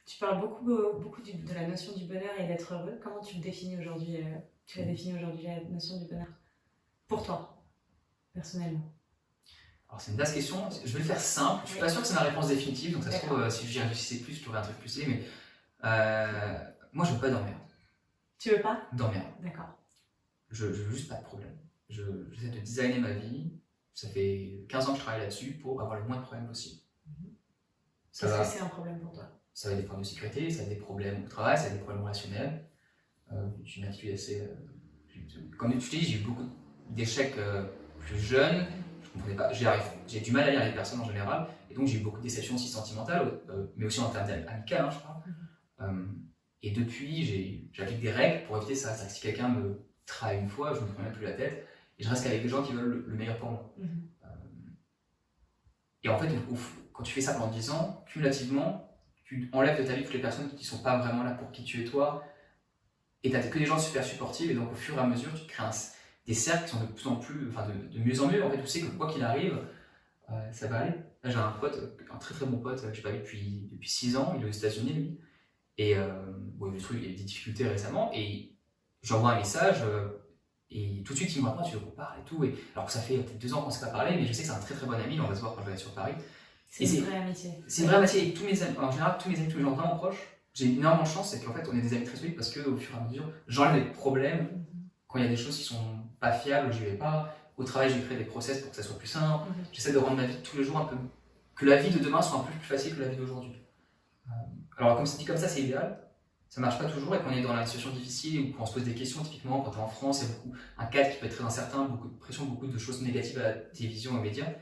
Tu parles beaucoup de la notion du bonheur et d'être heureux. Comment tu le définis aujourd'hui, tu la définis aujourd'hui, la notion du bonheur? Pour toi, personnellement. Alors c'est une vaste question, je vais le faire simple, je suis pas sûr que c'est ma réponse définitive, donc ça se trouve, si j'y réfléchissais plus, je trouverais un truc plus stylé, mais moi je veux pas dormir. Tu veux pas? Dormir. D'accord. Je veux juste pas de problème. J'essaie de designer ma vie, ça fait 15 ans que je travaille là-dessus pour avoir le moins de problèmes possible. Est-ce que c'est un problème pour toi? Ça va être des problèmes de sécurité, ça va être des problèmes au travail, ça va être des problèmes relationnels. J'ai une attitude assez... comme tu dis, j'ai eu beaucoup d'échecs plus jeunes, je comprenais pas, j'ai du mal à lire les personnes en général, et donc j'ai eu beaucoup de déceptions aussi sentimentales, mais aussi en termes amicales, hein, je crois. Et depuis, j'applique des règles pour éviter ça. C'est-à-dire que si quelqu'un me trahit une fois, je ne me prends même plus la tête, et je reste qu'avec des gens qui veulent le meilleur pour moi. Et en fait, quand tu fais ça pendant 10 ans, cumulativement, tu enlèves de ta vie toutes les personnes qui ne sont pas vraiment là pour qui tu es toi, et tu n'as que des gens super supportifs, et donc au fur et à mesure, tu crées des cercles qui sont de plus en plus, enfin de mieux en mieux, en fait, tu sais que quoi qu'il arrive, ça va aller. Là, j'ai un pote, un très très bon pote, que je n'ai pas vu depuis 6 ans, il est aux États-Unis, lui, et bon, il a eu des difficultés récemment, et j'envoie un message, et tout de suite il me répond, tu veux qu'on parle et tout, et alors que ça fait peut-être 2 ans qu'on ne s'est pas parlé, mais je sais que c'est un très très bon ami, on va se voir quand je vais aller sur Paris. C'est une vraie amitié. C'est une vraie amitié, et tous mes amis, en général, tous mes gens vraiment proches, j'ai énormément de chance, c'est qu'en fait on est des amis très solides parce qu'au fur et à mesure, j'enlève des problèmes quand il y a des choses qui sont pas fiables, je vais pas. Au travail, j'ai créé des process pour que ça soit plus simple. J'essaie de rendre ma vie tous les jours un peu. Que la vie de demain soit un peu plus facile que la vie d'aujourd'hui. Alors, comme c'est dit comme ça, c'est idéal. Ça marche pas toujours, et quand on est dans la situation difficile ou quand on se pose des questions, typiquement quand tu es en France, il y a beaucoup un cadre qui peut être très incertain, beaucoup de pression, beaucoup de choses négatives à la télévision et aux médias.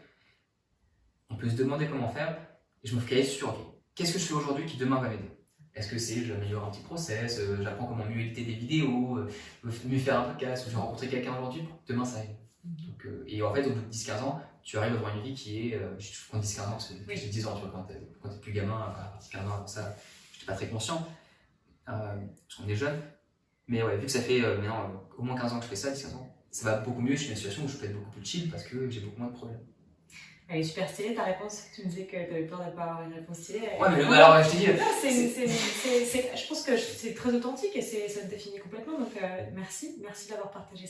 On peut se demander comment faire, et je me focalise sur ok, qu'est-ce que je fais aujourd'hui qui demain va m'aider? Est-ce que c'est j'améliore un petit process, j'apprends comment mieux éditer des vidéos, mieux faire un podcast, ou j'ai rencontré quelqu'un aujourd'hui pour que demain ça aille. Donc, et en fait, au bout de 10-15 ans, tu arrives à avoir une vie qui est. Je prends 10-15 ans, parce que j'ai 10 ans, tu vois, quand t'es plus gamin, à partir de 15 ans, avant ça, j'étais pas très conscient, parce qu'on est jeune. Mais ouais, vu que ça fait maintenant au moins 15 ans que je fais ça, 10-15 ans, ça va beaucoup mieux, je suis dans une situation où je peux être beaucoup plus chill parce que j'ai beaucoup moins de problèmes. Elle est super stylée ta réponse. Tu me disais que tu avais peur de ne pas avoir une réponse stylée. Ouais, mais alors je t'ai dit. Je pense que c'est très authentique et ça te définit complètement. Donc merci d'avoir partagé ça.